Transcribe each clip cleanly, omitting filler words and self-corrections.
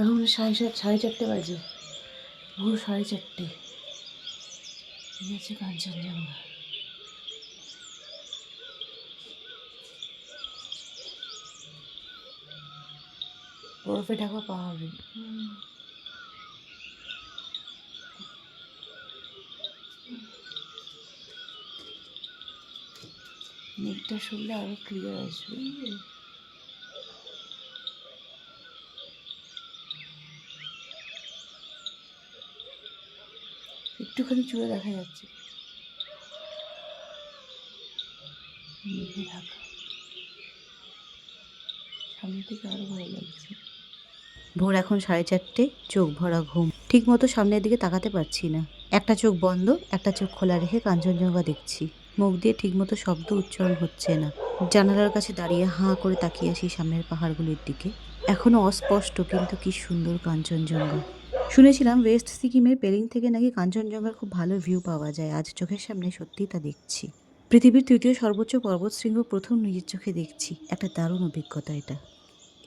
এখন সাড়ে চারটে বাজে, ভোর 4:30। এই আছে কাঞ্চনজঙ্ঘা। বরফে ঢাকা পাহাড়। মেঘটা শুনলে আরো ক্লিয়ার আসবে। একটুখানি চুলে দেখা যাচ্ছে মেঘে ঢাকা, সামনে থেকে আরো ভালো লাগছে। ভোর এখন 4:30, চোখ ভরা ঘুম, ঠিক মতো সামনের দিকে তাকাতে পারছি না। একটা চোখ বন্ধ, একটা চোখ খোলা রেখে কাঞ্চনজঙ্ঘা দেখছি। মুখ দিয়ে ঠিকমতো শব্দ উচ্চারণ হচ্ছে না। জানালার কাছে দাঁড়িয়ে হাঁ করে তাকিয়ে আছি সামনের পাহাড়গুলির দিকে। এখনো অস্পষ্ট, কিন্তু কি সুন্দর কাঞ্চনজঙ্ঘা। শুনেছিলাম ওয়েস্ট সিকিমের পেলিং থেকে নাকি কাঞ্চনজঙ্ঘার খুব ভালো ভিউ পাওয়া যায়। আজ চোখের সামনে সত্যিই তা দেখছি। পৃথিবীর তৃতীয় সর্বোচ্চ পর্বতশৃঙ্গ প্রথম নিজের চোখে দেখছি। একটা দারুণ অভিজ্ঞতা এটা।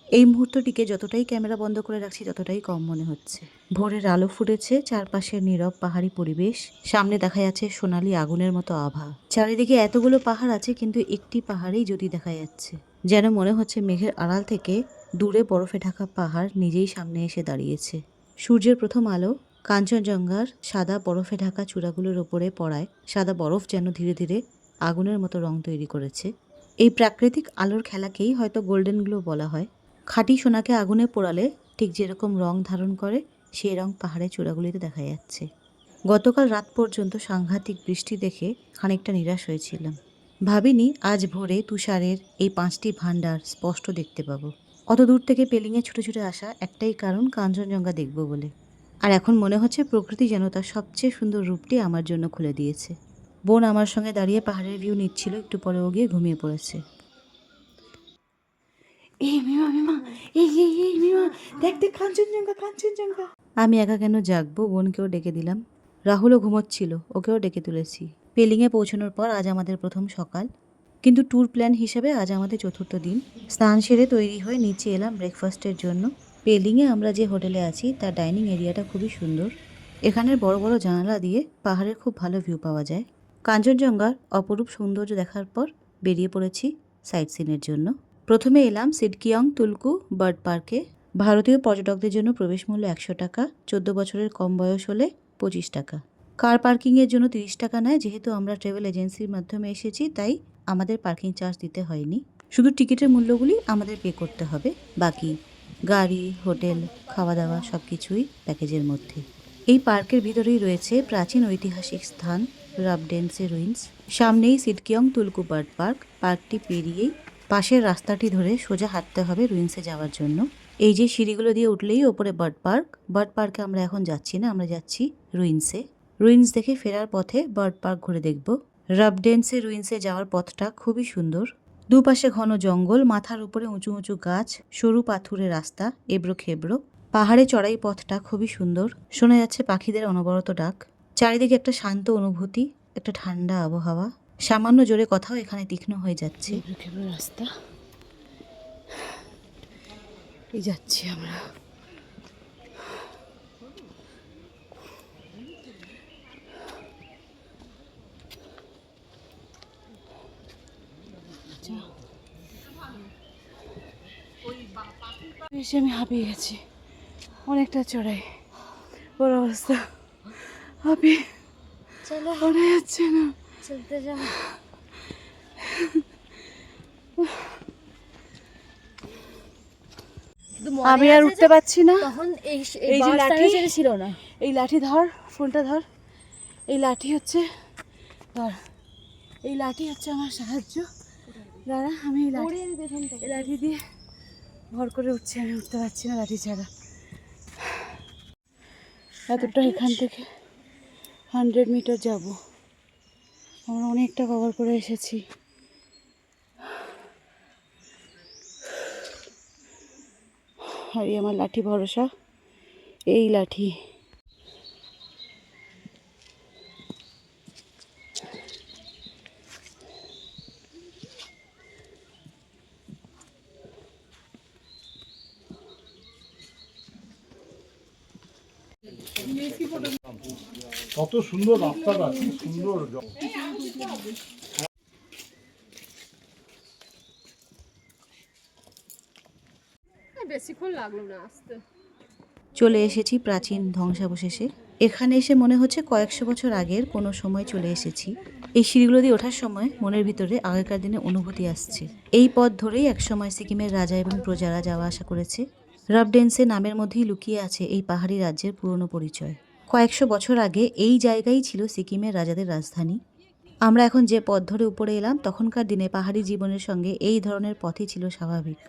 এই মুহূর্তটিকে যতটাই ক্যামেরা বন্ধ করে রাখছি ততটাই কম মনে হচ্ছে। ভোরের আলো ফুটেছে, চারপাশে নীরব পাহাড়ি পরিবেশ, সামনে দেখা যাচ্ছে সোনালি আগুনের মতো আভা। চারিদিকে এতগুলো পাহাড় আছে, কিন্তু একটি পাহাড়েই যদি দেখা যাচ্ছে, যেন মনে হচ্ছে মেঘের আড়াল থেকে দূরে বরফে ঢাকা পাহাড় নিজেই সামনে এসে দাঁড়িয়েছে। সূর্যের প্রথম আলো কাঞ্চনজঙ্ঘার সাদা বরফে ঢাকা চূড়াগুলোর ওপরে পড়ায় সাদা বরফ যেন ধীরে ধীরে আগুনের মতো রং তৈরি করেছে। এই প্রাকৃতিক আলোর খেলাকেই হয়তো গোল্ডেন গ্লো বলা হয়। খাঁটি সোনাকে আগুনে পোড়ালে ঠিক যেরকম রং ধারণ করে, সেই রং পাহাড়ের চূড়াগুলিতে দেখা যাচ্ছে। গতকাল রাত পর্যন্ত সাংঘাতিক বৃষ্টি দেখে খানিকটা নিরাশ হয়েছিলাম। ভাবিনি আজ ভোরে তুষারের এই 5টি ভাণ্ডার স্পষ্ট দেখতে পাবো। অত দূর থেকে পেলিংয়ে ছুটে ছুটে আসা একটাই কারণ, কাঞ্চনজঙ্ঘা দেখব বলে। আর এখন মনে হচ্ছে প্রকৃতি যেন তার সবচেয়ে সুন্দর রূপটি আমার জন্য খুলে দিয়েছে। বোন আমার সঙ্গে দাঁড়িয়ে পাহাড়ের ভিউ নিচ্ছিল, একটু পরে ও গিয়ে ঘুমিয়ে পড়েছে। এই মিমা মিমা, এই মিমা, দেখ দেখ কাঞ্চনজঙ্ঘা কাঞ্চনজঙ্ঘা। আমি একা কেন জাগবো, বোনকেও ডেকে দিলাম। রাহুলও ঘুমোচ্ছিল, ওকেও ডেকে তুলেছি। পেলিংয়ে পৌঁছানোর পর আজ আমাদের প্রথম সকাল, কিন্তু ট্যুর প্ল্যান হিসেবে আজ আমাদের চতুর্থ দিন। স্নান সেরে তৈরি হয়ে নিচে এলাম ব্রেকফাস্টের জন্য। পেলিংয়ে আমরা যে হোটেলে আছি তার ডাইনিং এরিয়াটা খুবই সুন্দর। এখানের বড় বড় জানালা দিয়ে পাহাড়ের খুব ভালো ভিউ পাওয়া যায়। কাঞ্চনজঙ্ঘার অপরূপ সৌন্দর্য দেখার পর বেরিয়ে পড়েছি সাইট সিনের জন্য। প্রথমে এলাম সিডকিয়ং তুলকু বার্ড পার্কে। ভারতীয় পর্যটকদের জন্য প্রবেশ মূল্য 100 টাকা, 14 বছরের কম বয়স হলে 25 টাকা। কার পার্কিংয়ের জন্য 30 টাকা নেয়। যেহেতু আমরা ট্রাভেল এজেন্সির মাধ্যমে এসেছি, তাই আমাদের পার্কিং চার্জ দিতে হয়নি। শুধু টিকিটের মূল্যগুলি আমাদের পে করতে হবে, বাকি গাড়ি, হোটেল, খাওয়া দাওয়া সব কিছুই প্যাকেজের মধ্যে। এই পার্কের ভিতরেই রয়েছে প্রাচীন ঐতিহাসিক স্থান রাবডেন্সে রুইন্স। সামনেই সিডকিয়ং তুলকু বার্ড পার্ক। পার্কটি পেরিয়েই পাশের রাস্তাটি ধরে সোজা হাঁটতে হবে রুইন্সে যাওয়ার জন্য। এই যে সিঁড়িগুলো দিয়ে উঠলেই ওপরে বার্ড পার্ক। বার্ড পার্কে আমরা এখন যাচ্ছি না, আমরা যাচ্ছি রুইন্সে। রুইন্স দেখে ফেরার পথে বার্ড পার্ক ঘুরে দেখব। রাবডেন্সে রুইন্সে যাওয়ার পথটা খুবই সুন্দর। দুপাশে ঘন জঙ্গল, মাথার উপরে উঁচু উঁচু গাছ, সরু পাথুরে রাস্তা, এবড়ো খেবড়ো। পাহাড়ে চড়াই পথটা খুবই সুন্দর, শোনা যাচ্ছে পাখিদের অনবরত ডাক। চারিদিকে একটা শান্ত অনুভূতি, একটা ঠান্ডা আবহাওয়া। সামান্য জোরে কথাও এখানে তীক্ষ্ণ হয়ে যাচ্ছে। এবড়ো খেবড়ো রাস্তা, এই যাচ্ছি আমরা। এসে আমি হাঁপিয়ে গেছি, অনেকটা চড়াই। ওর অবস্থা হাঁপিয়ে ওরা যাচ্ছে না, চলতে যাও। আমি আর উঠতে পারছি না। তখন এই যে লাঠি ছিল না, এই লাঠি ধর, ফোনটা ধর। এই লাঠি হচ্ছে ধর, এই লাঠি হচ্ছে আমার সাহায্য। দাঁড়া, আমি এই লাঠি দিয়ে ভর করে উঠছি। আমি উঠতে পারছি না লাঠি ছাড়া। এতটা এখান থেকে 100 মিটার যাব। আমরা অনেকটা কভার করে এসেছি। আর এই আমার লাঠি ভরসা, এই লাঠি। কত সুন্দর রাস্তাটা, কি সুন্দর। বেশিক্ষণ লাগলো না আসতে। চলে এসেছি প্রাচীন ধ্বংসাবশেষে। এখানে এসে মনে হচ্ছে কয়েকশো বছর আগের কোনো সময় চলে এসেছি। এই সিঁড়িগুলো দিয়ে ওঠার সময় মনের ভিতরে আগেকার দিনে অনুভূতি আসছে। এই পথ ধরেই একসময় সিকিমের রাজা এবং প্রজারা যাওয়া আসা করেছে। রাবডেন্সে নামের মধ্যেই লুকিয়ে আছে এই পাহাড়ি রাজ্যের পুরনো পরিচয়। কয়েকশো বছর আগে এই জায়গাই ছিল সিকিমের রাজাদের রাজধানী। আমরা এখন যে পথ ধরে উপরে এলাম, তখনকার দিনে পাহাড়ি জীবনের সঙ্গে এই ধরনের পথই ছিল স্বাভাবিক।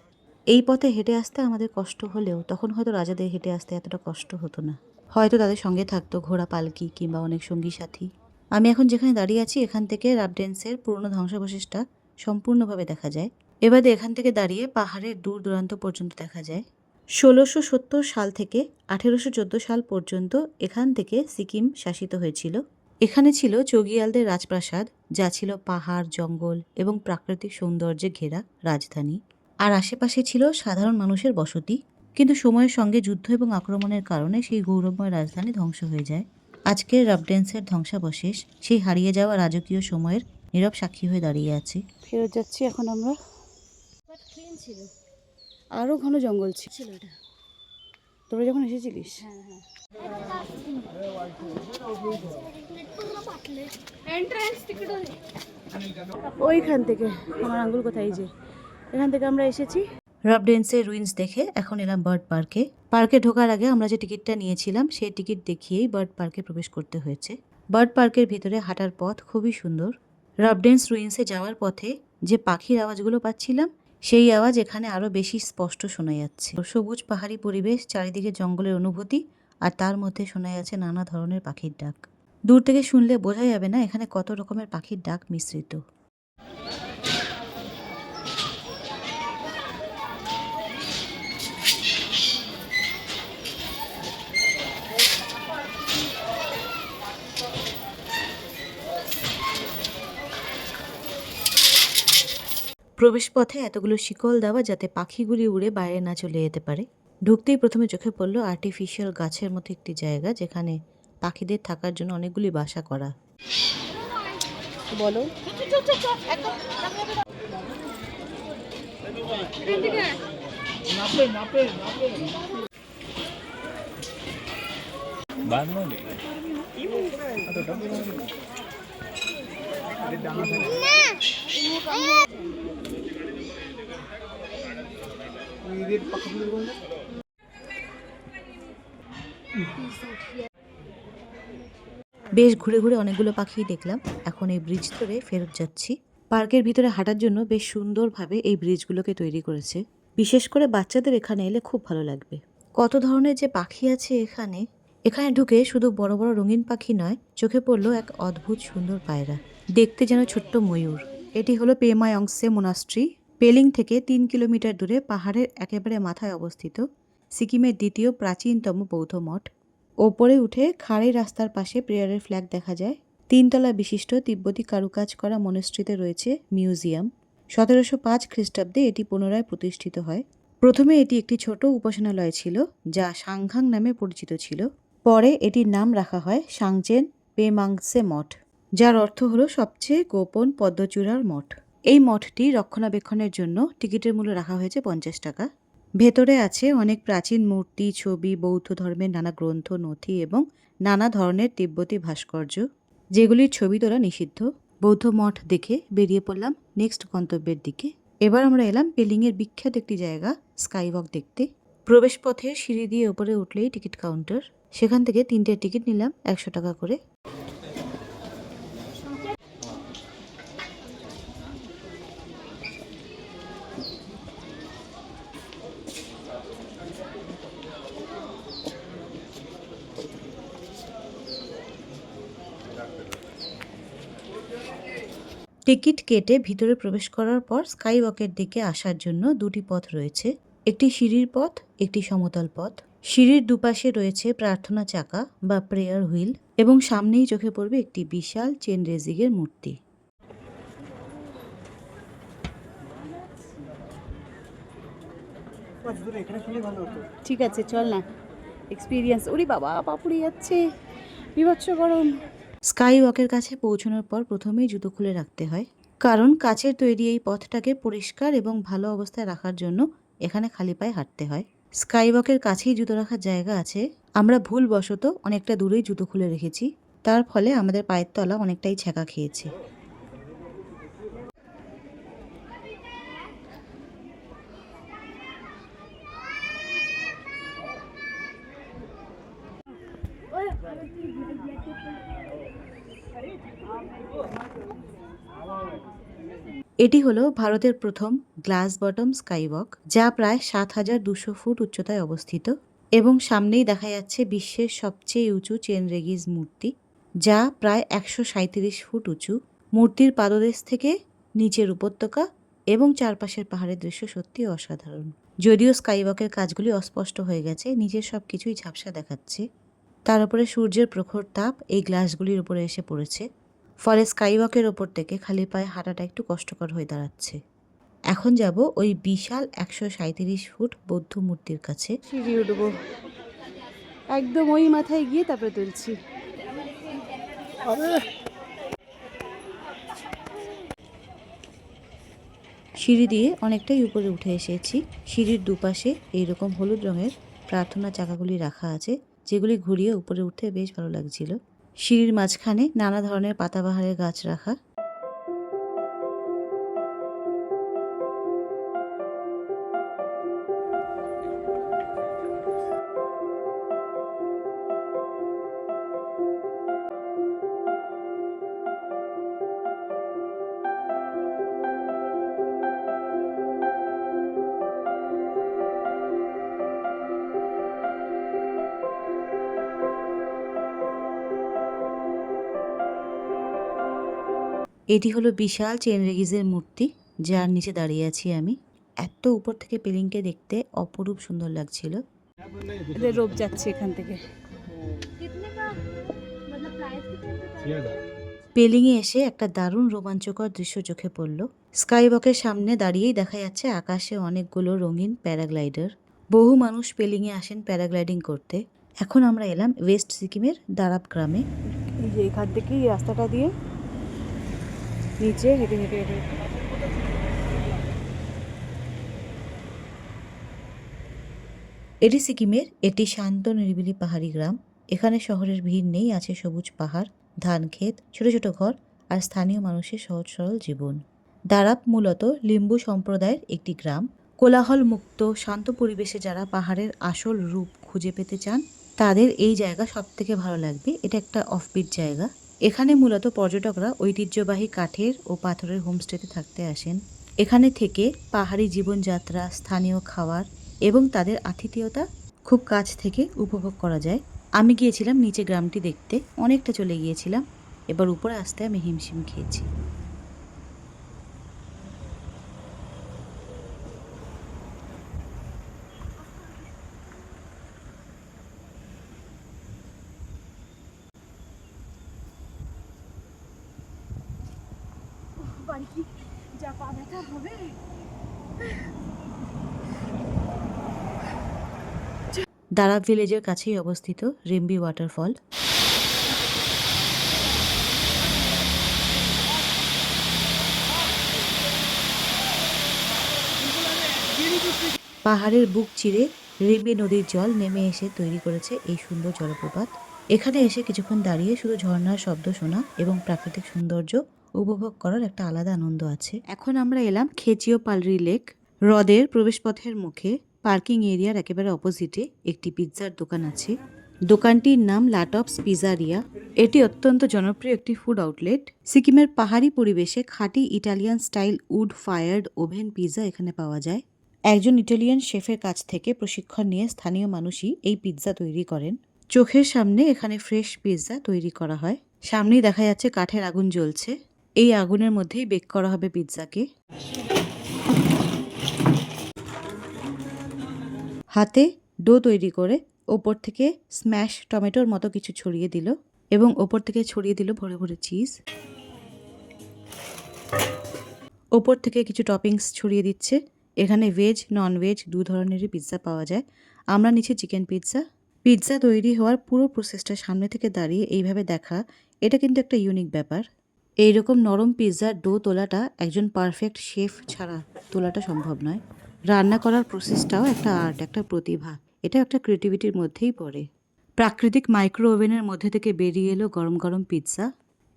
এই পথে হেঁটে আসতে আমাদের কষ্ট হলেও তখন হয়তো রাজাদের হেঁটে আসতে এতটা কষ্ট হতো না। হয়তো তাদের সঙ্গে থাকতো ঘোড়া পালকি কিংবা অনেক সঙ্গী সাথী। আমি এখন যেখানে দাঁড়িয়ে আছি, এখান থেকে রাবডেন্সের পুরনো ধ্বংসাবশেষটা সম্পূর্ণভাবে দেখা যায়। এবারে এখান থেকে দাঁড়িয়ে পাহাড়ের দূর দূরান্ত পর্যন্ত দেখা যায়। 1670 সাল থেকে 1814 সাল পর্যন্ত এখান থেকে সিকিম শাসিত হয়েছিল। এখানে ছিল চগিয়ালদের রাজপ্রাসাদ, যা ছিল পাহাড়, জঙ্গল এবং প্রাকৃতিক সৌন্দর্যে ঘেরা রাজধানী। আর আশেপাশে ছিল সাধারণ মানুষের বসতি। কিন্তু সময়ের সঙ্গে যুদ্ধ এবং আক্রমণের কারণে সেই গৌরবময় রাজধানী ধ্বংস হয়ে যায়। আজকের রাবডেন্সের ধ্বংসাবশেষ সেই হারিয়ে যাওয়া রাজকীয় সময়ের নীরব সাক্ষী হয়ে দাঁড়িয়ে আছে। ফেরত যাচ্ছি এখন আমরা। ছিল আরও ঘন জঙ্গল ছিল এটা। তোরা যখন এসেছিলিস। ওইখান থেকে আমার আঙ্গুল কোথায়, যে এখান থেকে আমরা এসেছি। রাবডেন্সের রুইন্স দেখে এখন এলাম বার্ড পার্কে। পার্কে ঢোকার আগে আমরা যে টিকিটটা নিয়েছিলাম, সেই টিকিট দেখিয়েই বার্ড পার্কে প্রবেশ করতে হয়েছে। বার্ড পার্কের ভিতরে হাঁটার পথ খুবই সুন্দর। রাবডেন্স রুইন্সে যাওয়ার পথে যে পাখির আওয়াজগুলো পাচ্ছিলাম, সেই আওয়াজ এখানে আরো বেশি স্পষ্ট শোনা যাচ্ছে। সবুজ পাহাড়ি পরিবেশ, চারিদিকে জঙ্গলের অনুভূতি, আর তার মধ্যে শোনা যাচ্ছে নানা ধরনের পাখির ডাক। দূর থেকে শুনলে বোঝা যাবে না এখানে কত রকমের পাখির ডাক মিশ্রিত। প্রবেশপথে এতগুলো শিকল দেওয়া যাতে পাখিগুলি উড়ে বাইরে না চলে যেতে পারে। ঢুকতেই প্রথমে চোখে পড়লো আর্টিফিশিয়াল গাছের মতো একটি জায়গা, যেখানে পাখিদের থাকার জন্য অনেকগুলি বাসা করা। বলো, বেশ ঘুরে ঘুরে অনেকগুলো পাখি দেখলাম। এখন এই ব্রিজ ধরে ফেরত যাচ্ছি। পার্কের ভিতরে হাঁটার জন্য বেশ সুন্দরভাবে এই ব্রিজগুলোকে তৈরি করেছে। বিশেষ করে বাচ্চাদের এখানে এলে খুব ভালো লাগবে। কত ধরনের যে পাখি আছে এখানে। এখানে ঢুকে শুধু বড় বড় রঙিন পাখি নয়, চোখে পড়লো এক অদ্ভুত সুন্দর পায়রা, দেখতে যেন ছোট্ট ময়ূর। এটি হলো পেমায়ংসে মোনাস্ট্রি। পেলিং থেকে 3 কিলোমিটার দূরে পাহাড়ের একেবারে মাথায় অবস্থিত সিকিমের দ্বিতীয় প্রাচীনতম বৌদ্ধ মঠ। ওপরে উঠে খাড়ি রাস্তার পাশে প্রেয়ারের ফ্ল্যাগ দেখা যায়। 3 তলা বিশিষ্ট তিব্বতী কারুকাজ করা মনস্ট্রিতে রয়েছে মিউজিয়াম। 1705 খ্রিস্টাব্দে এটি পুনরায় প্রতিষ্ঠিত হয়। প্রথমে এটি একটি ছোট উপাসনালয় ছিল, যা সাংঘাং নামে পরিচিত ছিল। পরে এটির নাম রাখা হয় সাংচেন পেমাংসে মঠ, যার অর্থ হলো সবচেয়ে গোপন পদ্মচূড়ার মঠ। এই মঠটি রক্ষণাবেক্ষণের জন্য টিকিটের মূল্য রাখা হয়েছে 50 টাকা। ভেতরে আছে অনেক প্রাচীন মূর্তি, ছবি, বৌদ্ধ ধর্মের নানা গ্রন্থ, নথি এবং নানা ধরনের তিব্বতী ভাস্কর্য, যেগুলির ছবি তোলা নিষিদ্ধ। বৌদ্ধ মঠ দেখে বেরিয়ে পড়লাম নেক্সট গন্তব্যের দিকে। এবার আমরা এলাম পেলিংয়ের বিখ্যাত একটি জায়গা স্কাইওয়াক দেখতে। প্রবেশ পথে সিঁড়ি দিয়ে ওপরে উঠলেই টিকিট কাউন্টার। সেখান থেকে 3টে টিকিট নিলাম 100 টাকা করে। টিকিট কেটে ভিতরে প্রবেশ করার পর স্কাইওয়াকের দিকে আসার জন্য 2টি পথ রয়েছে। একটি সিঁড়ির পথ, একটি সমতল পথ। সিঁড়ির দুপাশে রয়েছে প্রার্থনা চাকা বা প্রেয়ার হুইল, এবং সামনেই চোখে পড়বে একটি বিশাল চেন রেজিংয়ের মূর্তি। ঠিক আছে, চল না। এক্সপিরিয়েন্স। ওরে বাবা, পাপুড়ে যাচ্ছে, বিভৎস গরম। স্কাই ওয়াকের কাছে পৌঁছানোর পর প্রথমেই জুতো খুলে রাখতে হয়, কারণ কাচের তৈরি এই পথটাকে পরিষ্কার এবং ভালো অবস্থায় রাখার জন্য এখানে খালি পায়ে হাঁটতে হয়। স্কাই ওয়াকের কাছেই জুতো রাখার জায়গা আছে। আমরা ভুলবশত অনেকটা দূরেই জুতো খুলে রেখেছি, তার ফলে আমাদের পায়ের তলা অনেকটাই ছ্যাঁকা খেয়েছে। এটি হলো ভারতের প্রথম গ্লাস বটম স্কাইওয়াক, যা প্রায় ৭,২০০ ফুট উচ্চতায় অবস্থিত এবং সামনেই দেখা যাচ্ছে বিশ্বের সবচেয়ে উঁচু চেন রেগিজ মূর্তি, যা প্রায় ১৩৭ ফুট উঁচু। মূর্তির পাদদেশ থেকে নিচের উপত্যকা এবং চারপাশের পাহাড়ের দৃশ্য সত্যি অসাধারণ। যদিও স্কাইওয়াকের কাজগুলি অস্পষ্ট হয়ে গেছে, নিচের সব কিছুই ঝাপসা দেখাচ্ছে। তার উপরে সূর্যের প্রখর তাপ এই গ্লাসগুলির উপরে এসে পড়েছে, ফলে স্কাইওয়াকের ওপর থেকে খালি পায়ে হাঁটাটা একটু কষ্টকর হয়ে দাঁড়াচ্ছে। এখন যাব ওই বিশাল ১৩৭ ফুট বৌদ্ধ মূর্তির কাছে। সিঁড়ি উঠবো, একদম ওই মাথায় গিয়ে তারপরে তুলছি। সিঁড়ি দিয়ে অনেকটাই উপরে উঠে এসেছি। সিঁড়ির দুপাশে এইরকম হলুদ রঙের প্রার্থনা চাকাগুলি রাখা আছে, যেগুলি ঘুরিয়ে উপরে উঠতে বেশ ভালো লাগছিল। সিঁড়ির মাঝখানে নানা ধরনের পাতাবাহারের গাছ রাখা। এটি হলো বিশাল চেন রেগিজের মূর্তি, যার নিচে দাঁড়িয়ে আছি আমি। এত উপর থেকে পেলিংকে দেখতে অপরূপ সুন্দর লাগছিল। রোপ যাচ্ছে এখান থেকে। পেলিংয়ে এসে একটা দারুণ রোমাঞ্চকর দৃশ্য চোখে পড়ল। স্কাইওয়াকের সামনে দাঁড়িয়েই দেখা যাচ্ছে আকাশে অনেকগুলো রঙিন প্যারাগ্লাইডার। বহু মানুষ পেলিংয়ে আসেন প্যারাগ্লাইডিং করতে। এখন আমরা এলাম ওয়েস্ট সিকিমের দারাপ গ্রামে। এই যে এখান থেকেই রাস্তাটা দিয়ে নিচে হেঁটে হেঁটে হেঁটে এটি সিকিমের একটি শান্ত নিরিবিলি পাহাড়ি গ্রাম। এখানে শহরের ভিড় নেই, আছে সবুজ পাহাড়, ধান ক্ষেত, ছোট ছোট ঘর আর স্থানীয় মানুষের সহজ সরল জীবন। দারাপ মূলত লিম্বু সম্প্রদায়ের একটি গ্রাম। কোলাহল মুক্ত শান্ত পরিবেশে যারা পাহাড়ের আসল রূপ খুঁজে পেতে চান, তাদের এই জায়গা সব থেকে ভালো লাগবে। এটা একটা অফবিট জায়গা। এখানে মূলত পর্যটকরা ঐতিহ্যবাহী কাঠের ও পাথরের হোমস্টেতে থাকতে আসেন। এখানে থেকে পাহাড়ি জীবনযাত্রা, স্থানীয় খাবার এবং তাদের আতিথেয়তা খুব কাছ থেকে উপভোগ করা যায়। আমি গিয়েছিলাম নিচে গ্রামটি দেখতে, অনেকটা চলে গিয়েছিলাম। এবার উপরে আসতে আমি হিমশিম খেয়েছি। যা পা ব্যথা হবে। দারাপ ভিলেজের কাছেই অবস্থিত রেম্বি ওয়াটারফল। পাহাড়ের বুক চিরে রেম্বি নদীর জল নেমে এসে তৈরি করেছে এই সুন্দর জলপ্রপাত। এখানে এসে কিছুক্ষণ দাঁড়িয়ে শুধু ঝর্ণার শব্দ শোনা এবং প্রাকৃতিক সৌন্দর্য উপভোগ করার একটা আলাদা আনন্দ আছে। এখন আমরা এলাম খেচিও পালরি লেক। হ্রদের প্রবেশপথের মুখে পার্কিং এরিয়ার একেবারে অপোজিটে একটি পিৎজার দোকান আছে। দোকানটির নাম লাটপস পিজারিয়া। এটি অত্যন্ত জনপ্রিয় একটি ফুড আউটলেট। সিকিমের পাহাড়ি পরিবেশে খাঁটি Italian style wood fired oven pizza এখানে পাওয়া যায়। একজন ইটালিয়ান শেফের কাছ থেকে প্রশিক্ষণ নিয়ে স্থানীয় মানুষই এই পিৎজা তৈরি করেন। চোখের সামনে এখানে ফ্রেশ পিৎজা তৈরি করা হয়। সামনেই দেখা যাচ্ছে কাঠের আগুন জ্বলছে। এই আগুনের মধ্যেই বেক করা হবে পিৎজাকে। হাতে ডো তৈরি করে ওপর থেকে স্ম্যাশ টমেটোর মতো কিছু ছড়িয়ে দিল এবং ওপর থেকে ছড়িয়ে দিল ভরে ভরে চিজ। ওপর থেকে কিছু টপিংস ছড়িয়ে দিচ্ছে। এখানে ভেজ নন ভেজ দু ধরনেরই পিৎজা পাওয়া যায়। আমরা নিচ্ছি চিকেন পিৎজা। পিৎজা তৈরি হওয়ার পুরো প্রসেসটা সামনে থেকে দাঁড়িয়ে এইভাবে দেখা, এটা কিন্তু একটা ইউনিক ব্যাপার। এইরকম নরম পিৎজার ডো তোলাটা একজন পারফেক্ট শেফ ছাড়া তোলাটা সম্ভব নয়। রান্না করার প্রসেসটাও একটা আর্ট, একটা প্রতিভা। এটা একটা ক্রিয়েটিভিটির মধ্যেই পড়ে। প্রাকৃতিক মাইক্রো ওভেনের মধ্যে থেকে বেরিয়ে এলো গরম গরম পিৎজা।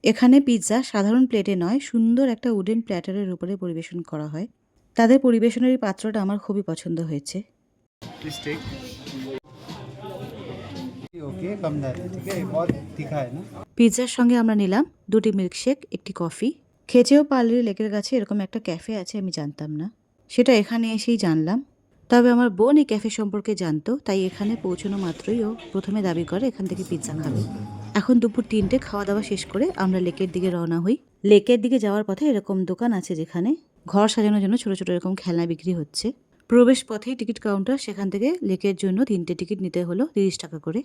এখানে পিৎজা সাধারণ প্লেটে নয়, সুন্দর একটা উডেন প্ল্যাটারের উপরে পরিবেশন করা হয়। তাদের পরিবেশনের এই পাত্রটা আমার খুবই পছন্দ হয়েছে। ओके कम दाल है, ठीक है, बहुत तीखा है ना। পিৎজার সঙ্গে আমরা নিলাম 2টি মিল্কশেক, একটি কফি। খেচেও পার্লের লেকের কাছে এরকম একটা ক্যাফে আছে, আমি জানতাম না। সেটা এখানে এসেই জানলাম। তবে আমার বোন এই ক্যাফে সম্পর্কে জানতো, তাই এখানে পৌঁছানো মাত্রই ও প্রথমে দাবি করে এখান থেকে পিৎজা খাবে। এখন দুপুর 3টে খাওয়া দাওয়া শেষ করে আমরা লেকের দিকে রওনা হই। লেকের দিকে যাওয়ার পথে এরকম দোকান আছে যেখানে ঘর সাজানোর জন্য ছোট ছোট এরকম খেলনা বিক্রি হচ্ছে। প্রবেশ পথেই টিকিট কাউন্টার, সেখান থেকে লেকের জন্য 3টে টিকিট নিতে হলো 30 টাকা করে।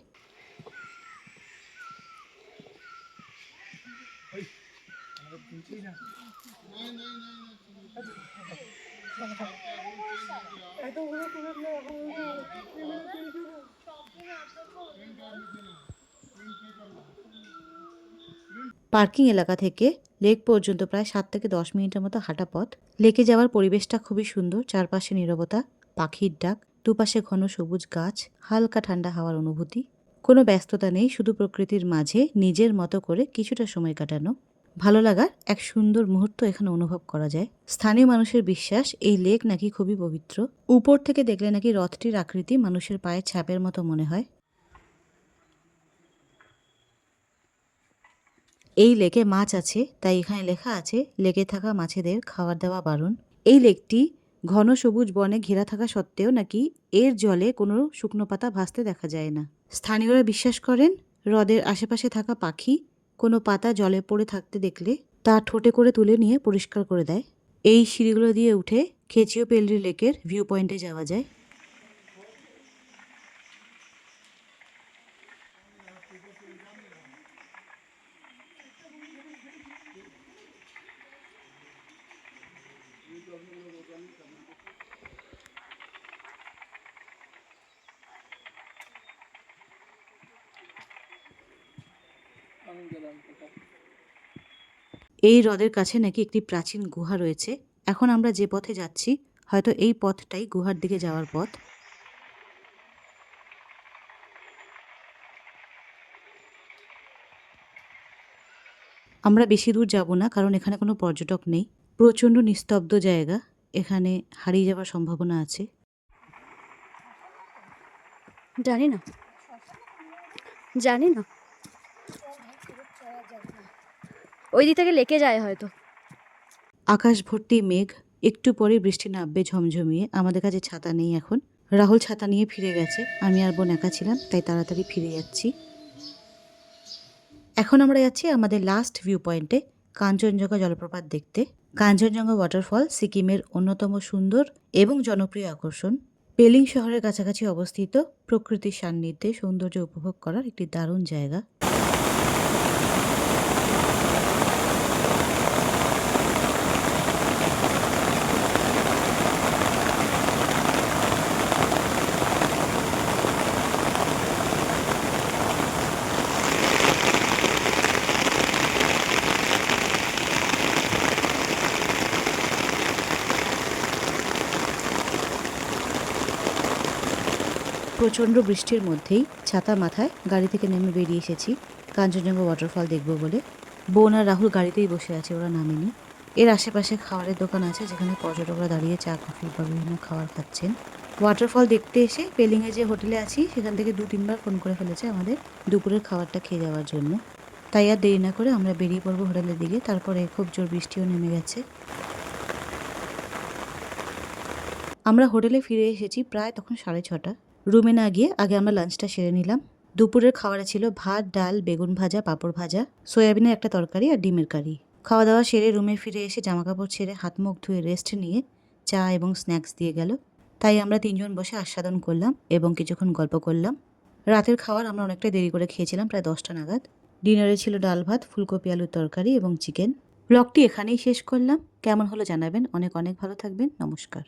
পার্কিং এলাকা থেকে লেক পর্যন্ত প্রায় 7 থেকে 10 মিনিটের মতো হাঁটা পথ। লেকে যাওয়ার পরিবেশটা খুবই সুন্দর, চারপাশে নীরবতা, পাখির ডাক, দুপাশে ঘন সবুজ গাছ, হালকা ঠান্ডা হাওয়ার অনুভূতি। কোনো ব্যস্ততা নেই, শুধু প্রকৃতির মাঝে নিজের মতো করে কিছুটা সময় কাটানো। ভালো লাগার এক সুন্দর মুহূর্ত এখানে অনুভব করা যায়। স্থানীয় মানুষের বিশ্বাস এই লেক নাকি খুবই পবিত্র। উপর থেকে দেখলে নাকি হ্রদটির আকৃতি মানুষের পায়ের ছাপের মতো মনে হয়। এই লেকে মাছ আছে, তাই এখানে লেখা আছে লেকে থাকা মাছেদের খাবার দেওয়া বারণ। এই লেকটি ঘন সবুজ বনে ঘেরা থাকা সত্ত্বেও নাকি এর জলে কোনো শুকনো পাতা ভাসতে দেখা যায় না। স্থানীয়রা বিশ্বাস করেন হ্রদের আশেপাশে থাকা পাখি কোনো পাতা জলে পড়ে থাকতে দেখলে তা ঠোঁটে করে তুলে নিয়ে পরিষ্কার করে দেয়। এই সিঁড়িগুলো দিয়ে উঠে খেচিও পেলরি লেকের ভিউ পয়েন্টে যাওয়া যায়। এই হ্রদের কাছে নাকি একটি প্রাচীন গুহা রয়েছে। এখন আমরা যে পথে যাচ্ছি হয়তো এই পথটাই গুহার দিকে যাওয়ার পথ। আমরা বেশি দূর যাব না, কারণ এখানে কোনো পর্যটক নেই। প্রচণ্ড নিস্তব্ধ জায়গা, এখানে হারিয়ে যাওয়ার সম্ভাবনা আছে। জানি না ওই দিক থেকে লেকে যায় হয়তো। আকাশ ভর্তি মেঘ, একটু পরে বৃষ্টি নামবে ঝমঝমিয়ে। আমাদের কাছে ছাতা নেই এখন। রাহুল ছাতা নিয়ে ফিরে গেছে, আমি আর বোন একা ছিলাম, তাই তাড়াতাড়ি ফিরে যাচ্ছি। এখন আমরা যাচ্ছি আমাদের লাস্ট ভিউ পয়েন্টে, কাঞ্চনজঙ্ঘা জলপ্রপাত দেখতে। কাঞ্চনজঙ্ঘা ওয়াটারফল সিকিমের অন্যতম সুন্দর এবং জনপ্রিয় আকর্ষণ। পেলিং শহরের কাছাকাছি অবস্থিত, প্রকৃতির সান্নিধ্যে সৌন্দর্য উপভোগ করার একটি দারুণ জায়গা। প্রচণ্ড বৃষ্টির মধ্যেই ছাতা মাথায় গাড়ি থেকে নেমে বেরিয়ে এসেছি কাঞ্চনজঙ্ঘা ওয়াটারফল দেখব বলে। বোন আর রাহুল গাড়িতেই বসে আছে, ওরা নামেনি। এর আশেপাশে খাবারের দোকান আছে যেখানে পর্যটকরা দাঁড়িয়ে চা কফি বা বিভিন্ন খাবার খাচ্ছেন। ওয়াটারফল দেখতে এসে পেলিংয়ে যে হোটেলে আছি সেখান থেকে 2-3বার ফোন করে ফেলেছে আমাদের দুপুরের খাবারটা খেয়ে যাওয়ার জন্য। তাই আর দেরি না করে আমরা বেরিয়ে পড়বো হোটেলের দিকে। তারপরে খুব জোর বৃষ্টিও নেমে গেছে। আমরা হোটেলে ফিরে এসেছি প্রায় তখন 6:30। রুমে না গিয়ে আগে আমরা লাঞ্চটা সেরে নিলাম। দুপুরের খাবারে ছিল ভাত, ডাল, বেগুন ভাজা, পাঁপড় ভাজা, সয়াবিনের একটা তরকারি আর ডিমের কারি। খাওয়া দাওয়া সেরে রুমে ফিরে এসে জামাকাপড় ছেড়ে হাত মুখ ধুয়ে রেস্ট নিয়ে চা এবং স্ন্যাক্স দিয়ে গেল। তাই আমরা 3জন বসে আস্বাদন করলাম এবং কিছুক্ষণ গল্প করলাম। রাতের খাবার আমরা অনেকটা দেরি করে খেয়েছিলাম, প্রায় 10টা নাগাদ। ডিনারে ছিল ডাল ভাত, ফুলকপি আলুর তরকারি এবং চিকেন। ব্লগটি এখানেই শেষ করলাম। কেমন হলো জানাবেন। অনেক অনেক ভালো থাকবেন। নমস্কার।